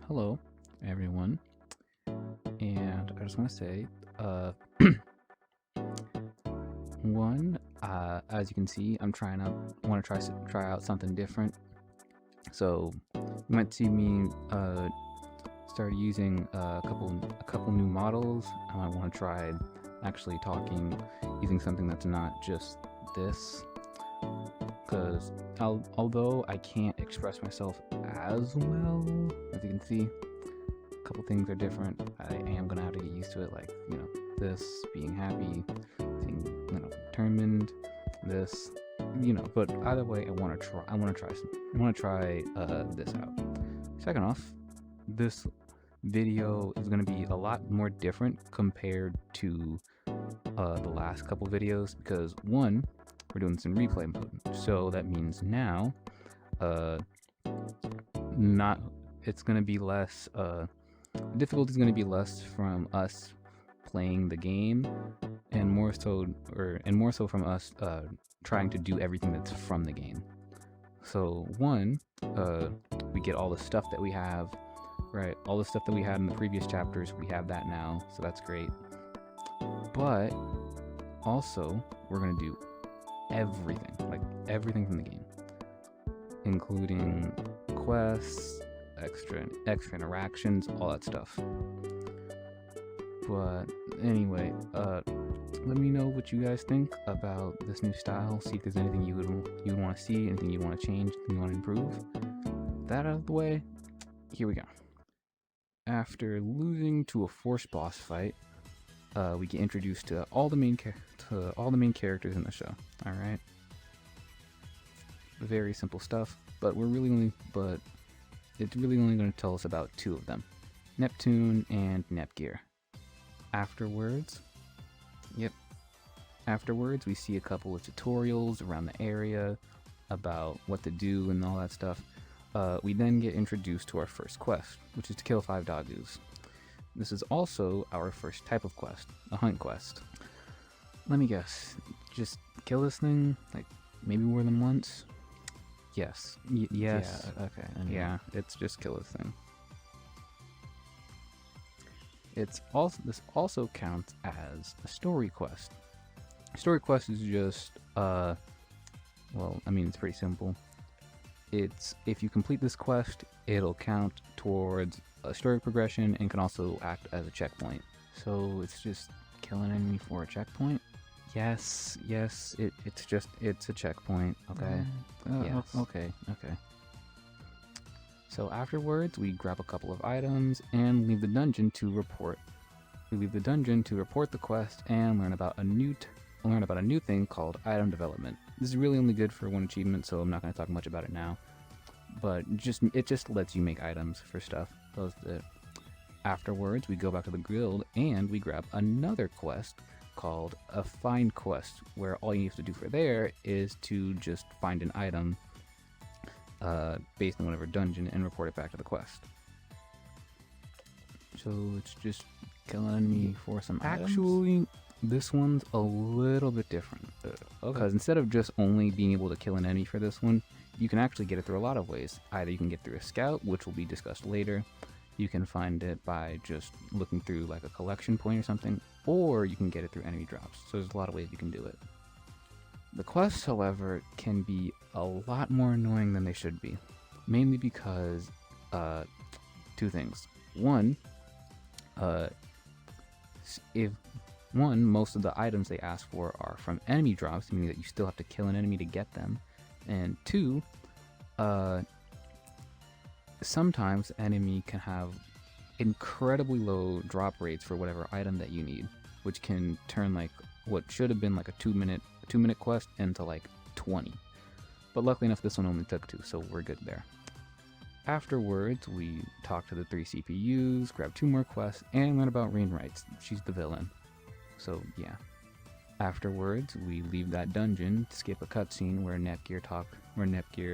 Hello, everyone, and I just want to say, uh, as you can see, want to try out something different. So, you might see me start using a couple new models. I might want to try actually using something that's not just this, because although I can't express myself as well, as you can see. Couple things are different. I am gonna have to get used to it, like this being happy, being determined, this But either way, I want to try this out. Second off, this video is gonna be a lot more different compared to the last couple videos because one, we're doing this in replay mode, so that means now not it's gonna be less difficulty is going to be less from us playing the game and more so from us trying to do everything that's from the game. So one, we get all the stuff that we have, right? All the stuff that we had in the previous chapters, we have that now, so that's great. But also, we're going to do everything from the game, including quests, extra interactions, all that stuff. But anyway, let me know what you guys think about this new style. See if there's anything you would want to see, anything you want to change, anything you want to improve. That out of the way, here we go. After losing to a force boss fight, we get introduced to all the main characters in the show. All right, very simple stuff, but it's really only going to tell us about two of them, Neptune and Nepgear. Afterwards, we see a couple of tutorials around the area about what to do and all that stuff. We then get introduced to our first quest, which is to kill 5 Dagus. This is also our first type of quest, a hunt quest. Let me guess, just kill this thing, like maybe more than once? Yes. Yes. Yeah, okay. Yeah, it's just kill this thing. This also counts as a story quest. Story quest is just it's pretty simple. It's if you complete this quest, it'll count towards a story progression and can also act as a checkpoint. So it's just kill an enemy for a checkpoint. Yes, it's a checkpoint. Okay. Yes. Okay. So afterwards, we grab a couple of items and leave the dungeon to report. We leave the dungeon to report the quest and learn about a new thing called item development. This is really only good for one achievement, so I'm not going to talk much about it now. But it just lets you make items for stuff. Afterwards, we go back to the guild and we grab another quest called a find quest, where all you have to do for there is to just find an item based on whatever dungeon and report it back to the quest. So it's just kill an enemy for some items. Actually, this one's a little bit different because instead of just only being able to kill an enemy for this one, you can actually get it through a lot of ways. Either you can get through a scout, which will be discussed later. You can find it by just looking through like a collection point or something, or you can get it through enemy drops. So there's a lot of ways you can do it. The quests, however, can be a lot more annoying than they should be, mainly because two things. One, most of the items they ask for are from enemy drops, meaning that you still have to kill an enemy to get them. And two, sometimes enemy can have incredibly low drop rates for whatever item that you need, which can turn like what should have been like a 2-minute quest into like 20. But luckily enough, this one only took 2, so we're good there. Afterwards, we talk to the 3 CPUs, grab 2 more quests, and learn about Rainwrights. She's the villain. So yeah. Afterwards, we leave that dungeon to skip a cutscene where Nepgear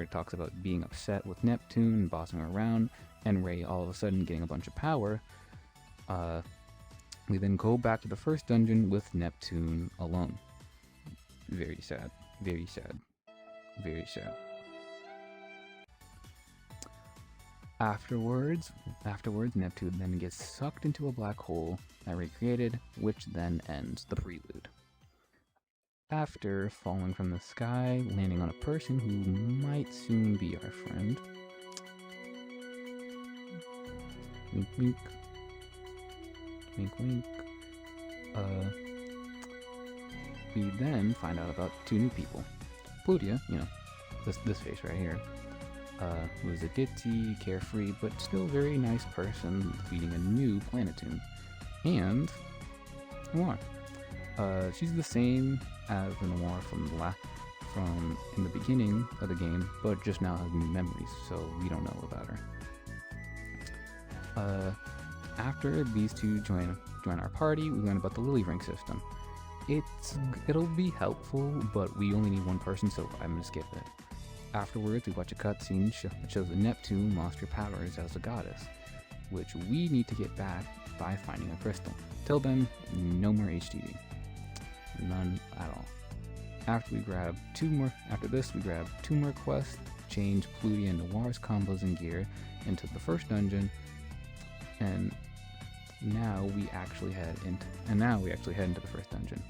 talks about being upset with Neptune and bossing her around, and Ray all of a sudden getting a bunch of power. We then go back to the first dungeon with Neptune alone. Very sad. Afterwards, Neptune then gets sucked into a black hole that recreated, which then ends the prelude. After falling from the sky, landing on a person who might soon be our friend. Wink, wink. Wink, wink. We then find out about two new people. Plutia, you know, this face right here, who is a ditzy, carefree, but still very nice person leading a new planetoon. And Noir. She's the same as the Noir from in the beginning of the game, but just now has new memories, so we don't know about her. After these two join our party, we learn about the Lily Ring system. It'll be helpful, but we only need one person, so I'm gonna skip it. Afterwards, we watch a cutscene that shows that Neptune lost her powers as a goddess, which we need to get back by finding a crystal. Till then, no more HDD. None at all. After this, we grab two more quests, change Plutia and Noir's combos and gear into the first dungeon, and now we actually head into the first dungeon.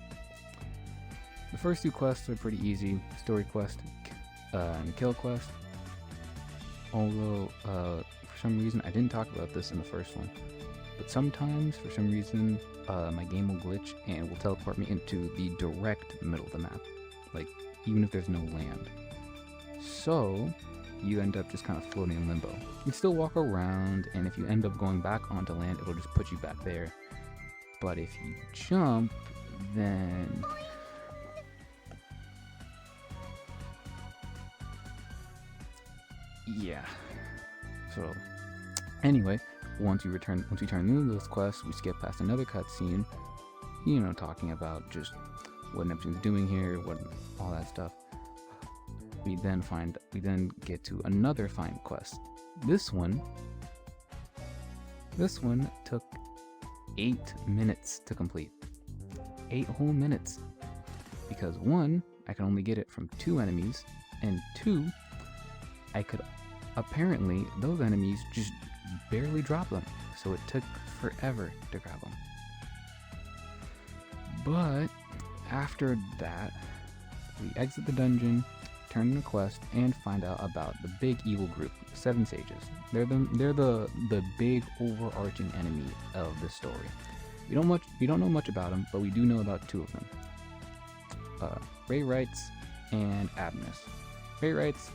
The first two quests are pretty easy: story quest and kill quest. Although for some reason I didn't talk about this in the first one, but sometimes for some reason my game will glitch and will teleport me into the direct middle of the map, like even if there's no land. So you end up just kind of floating in limbo. You can still walk around, and if you end up going back onto land, it'll just put you back there. But if you jump, then yeah. So anyway, once we turn into those quests, we skip past another cutscene, you know, talking about just what Neptune's doing here, all that stuff. We then get to another find quest. This one took 8 minutes to complete. 8 whole minutes. Because 1, I could only get it from 2 enemies, and 2, apparently those enemies just barely drop them, so it took forever to grab them. But after that, we exit the dungeon, turn in a quest, and find out about the big evil group, 7 Sages. They're the big overarching enemy of the story. We don't know much about them, but we do know about 2 of them. Ray Wrights and Abnus. Ray Wrights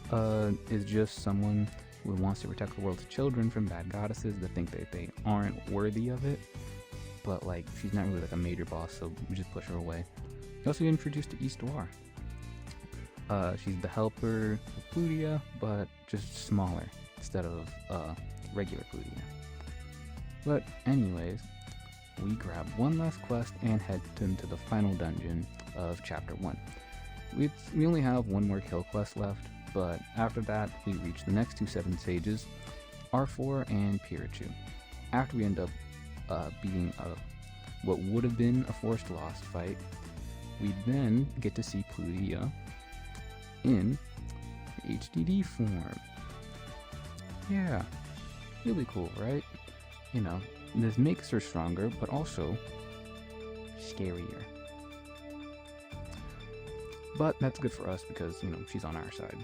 is just someone who wants to protect the world's children from bad goddesses that think that they aren't worthy of it. But like, she's not really like a major boss, so we just push her away. We also get introduced to Histoire. She's the helper of Plutia, but just smaller instead of regular Plutia. But anyways, we grab one last quest and head into the final dungeon of Chapter 1. We only have one more kill quest left, but after that we reach the next 2 7 Sages, R4 and Pirachu. After we end up beating what would have been a forced lost fight, we then get to see Plutia in HDD form. Yeah, really cool, right? You know, this makes her stronger, but also scarier. But that's good for us because, you know, she's on our side.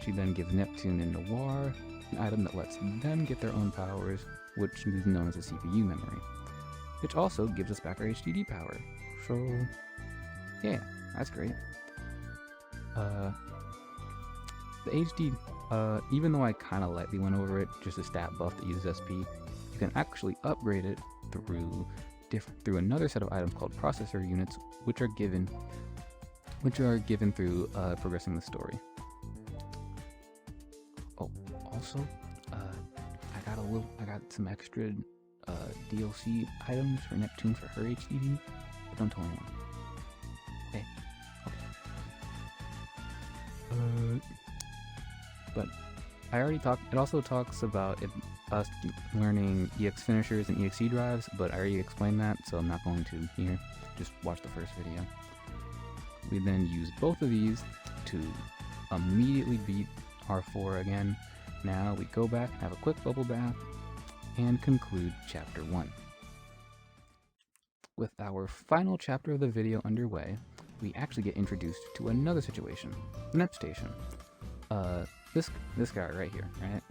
She then gives Neptune and Noir an item that lets them get their own powers, which is known as a CPU memory, which also gives us back our HDD power. So, yeah, that's great. The HD, even though I kind of lightly went over it, just a stat buff that uses SP, you can actually upgrade it through another set of items called processor units, which are given through progressing the story. Oh, also, I got some extra DLC items for Neptune for her HDD, but don't tell anyone. Okay. But I already talked. It also talks about us learning EX finishers and EXE drives, but I already explained that, so I'm not going to here. Just watch the first video. We then use both of these to immediately beat R4 again, now we go back, have a quick bubble bath, and conclude Chapter 1. With our final chapter of the video underway, we actually get introduced to another situation, the Nep Station. This guy right here, right?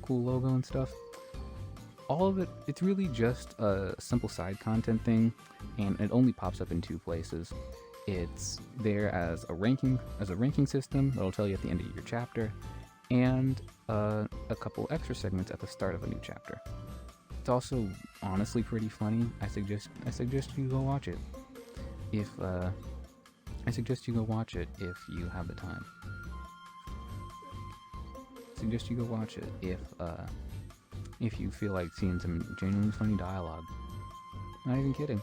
Cool logo and stuff. All of it, it's really just a simple side content thing, and it only pops up in 2 places. It's there as a ranking system that'll tell you at the end of your chapter, and a couple extra segments at the start of a new chapter. It's also honestly pretty funny. I suggest you go watch it. If you have the time. Suggest you go watch it if you feel like seeing some genuinely funny dialogue. Not even kidding.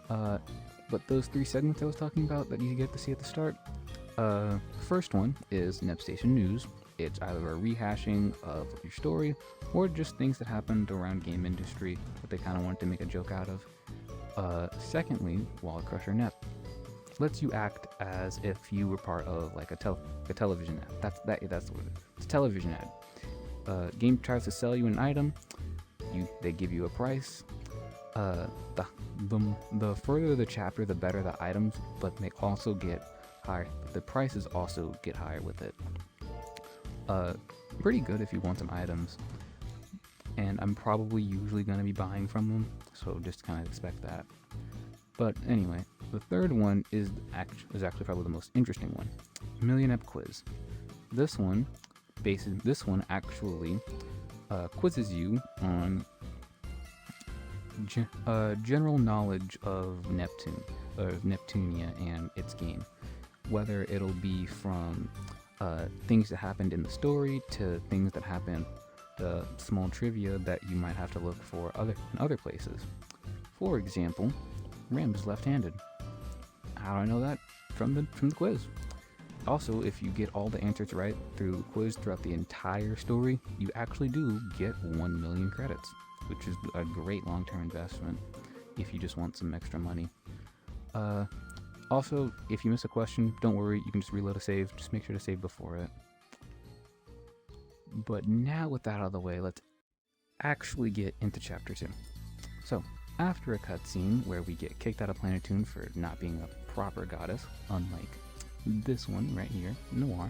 But those 3 segments I was talking about that you get to see at the start. First one is Nep Station News. It's either a rehashing of your story or just things that happened around game industry that they kind of wanted to make a joke out of. Secondly, Wallet Crusher Nep lets you act as if you were part of like a television ad. That's what it is. It's a television ad. Game tries to sell you an item. They give you a price. The further the chapter, the better the items, but they also get higher. The prices also get higher with it. Pretty good if you want some items, and I'm probably usually going to be buying from them, so just kind of expect that. But anyway, the third one is actually probably the most interesting one, Million Ep Quiz. This one actually quizzes you on general knowledge of Neptune, or Neptunia and its game, whether it'll be from things that happened in the story to things that happened, small trivia that you might have to look for in other places. For example, Ram is left-handed. How do I know that? From the quiz. Also, if you get all the answers right through the quiz throughout the entire story, you actually do get 1 million credits, which is a great long-term investment if you just want some extra money. Also, if you miss a question, don't worry, you can just reload a save. Just make sure to save before it. But now with that out of the way, let's actually get into Chapter 2. So, after a cutscene where we get kicked out of Planetoon for not being a proper goddess, unlike this one right here, Noir.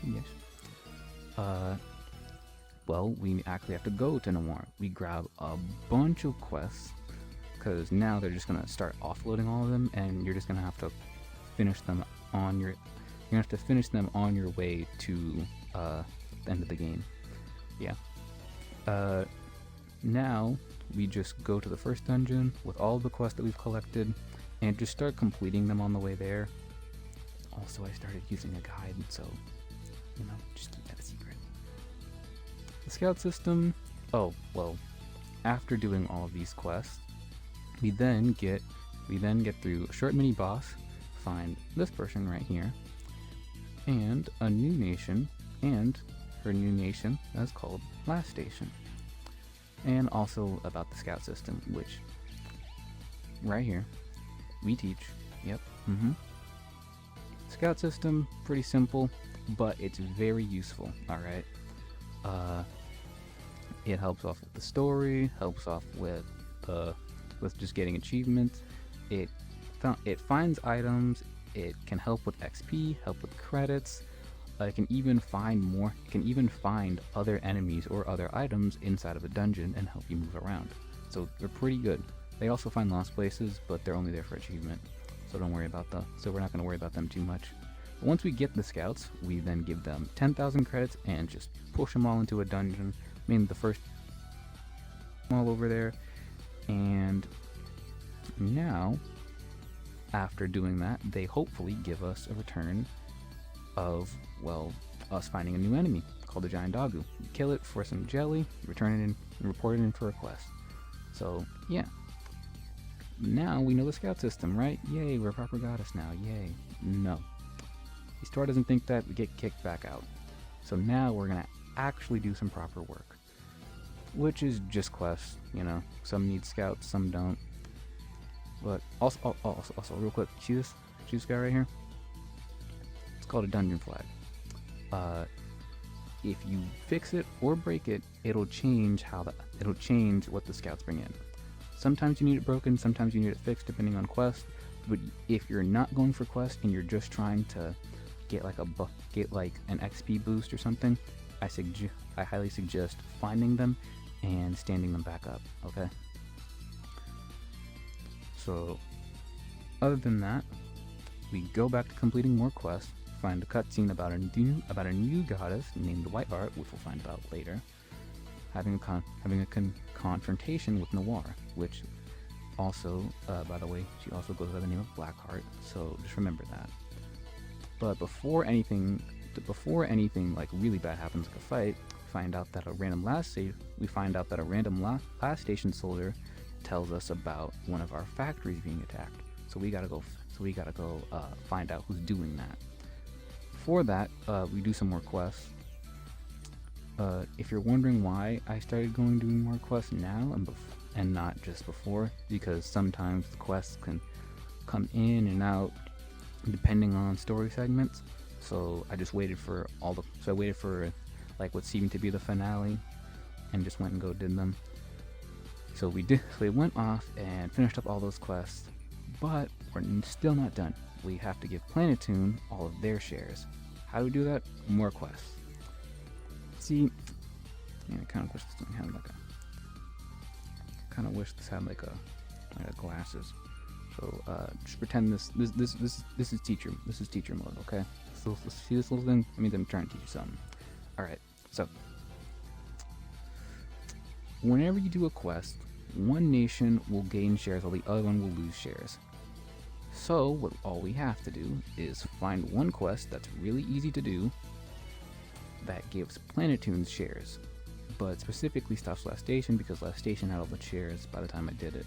Yes. Well, we actually have to go to Noir. We grab a bunch of quests, because now they're just gonna start offloading all of them, and you're just gonna have to finish them on your. You're gonna have to finish them on your way to the end of the game. Yeah. Now we just go to the first dungeon with all the quests that we've collected, and just start completing them on the way there. Also, I started using a guide, so just keep that a secret. The scout system. Oh well. After doing all of these quests, we then get through a short mini boss, find this person right here, and a new nation, and her new nation that's called Last Station. And also about the scout system, which right here we teach. Yep. Scout system, pretty simple, but it's very useful. Alright. It helps off with the story, helps off with just getting achievements. It finds items, it can help with XP, help with credits. It can even find other enemies or other items inside of a dungeon and help you move around. So they're pretty good. They also find lost places, but they're only there for achievement. So don't worry about them. So we're not going to worry about them too much. But once we get the scouts, we then give them 10,000 credits and just push them all into a dungeon. I mean, the first all over there. And now, after doing that, they hopefully give us a return of, well, us finding a new enemy called the Giant Dogu. We kill it for some jelly, return it in, and report it in for a quest. So, yeah. Now we know the scout system, right? Yay, we're a proper goddess now, yay. No. The store doesn't think that, we get kicked back out. So now we're gonna actually do some proper work. Which is just quests, Some need scouts, some don't. But also real quick, see this guy right here? It's called a dungeon flag. if you fix it or break it, it'll change what the scouts bring in. Sometimes you need it broken, sometimes you need it fixed, depending on quest. But if you're not going for quest and you're just trying to get like an XP boost or something, I highly suggest finding them and standing them back up. Okay. So, other than that, we go back to completing more quests. Find a cutscene about a new goddess named Whiteheart, which we'll find about later. Having a confrontation with Noir, which also, by the way, she also goes by the name of Blackheart. So just remember that. But before anything like really bad happens, like a fight, we find out that a random last station soldier tells us about one of our factories being attacked. So we gotta go find out who's doing that. For that, we do some more quests. If you're wondering why I started doing more quests now and not just before, because sometimes the quests can come in and out depending on story segments. So I just waited for like what seemed to be the finale and just went and did them. So we went off and finished up all those quests, but we're still not done. We have to give Planetoon all of their shares. How do we do that? More quests. See, I kind of wish this thing had like a glasses. So just pretend this is teacher mode, okay? So see this little thing? I mean, I'm trying to teach you something. All right. So whenever you do a quest, one nation will gain shares while the other one will lose shares. So all we have to do is find one quest that's really easy to do that gives Planetoon's shares, but specifically stops Last Station because Last Station had all the shares by the time I did it.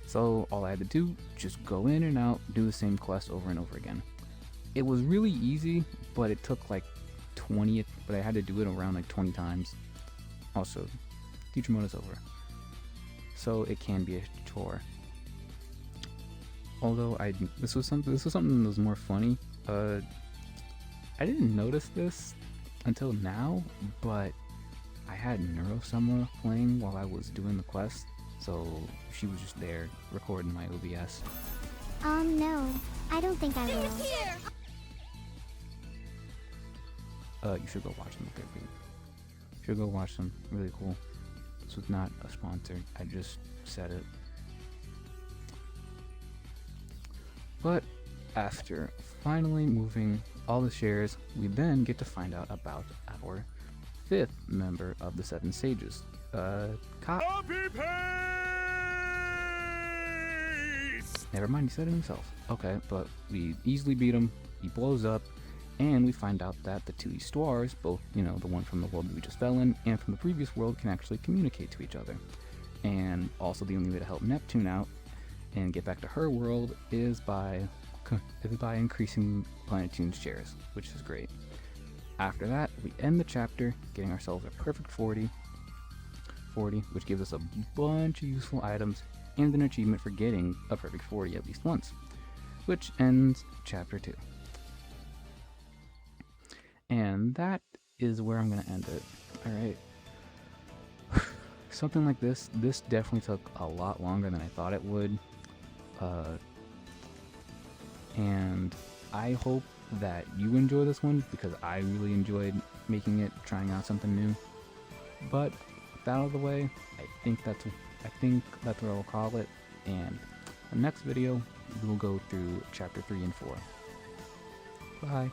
So all I had to do, just go in and out, do the same quest over and over again. It was really easy, but it took like 20, but I had to do it around like 20 times. Also, teacher mode is over, so it can be a chore. Although this was something that was more funny. I didn't notice this until now, but I had Neurosummer playing while I was doing the quest, so she was just there recording my OBS. No, I don't think I will. You should go watch them. Okay, you should go watch them. Really cool. This was not a sponsor. I just said it. But after finally moving all the shares, we then get to find out about our 5th member of the 7 Sages. Copy paste! Never mind, he said it himself. Okay, but we easily beat him, he blows up, and we find out that the 2 histoires, both, the one from the world that we just fell in, and from the previous world, can actually communicate to each other. And also the only way to help Neptune out and get back to her world is by increasing Planetoon's shares, which is great. After that, we end the chapter getting ourselves a perfect 40, which gives us a bunch of useful items and an achievement for getting a perfect 40 at least once, which ends chapter 2. And that is where I'm going to end it. Alright. Something like this definitely took a lot longer than I thought it would. And I hope that you enjoy this one, because I really enjoyed making it, trying out something new. But with that out of the way, I think that's what I'll call it. And the next video, we'll go through chapter 3 and 4. Bye.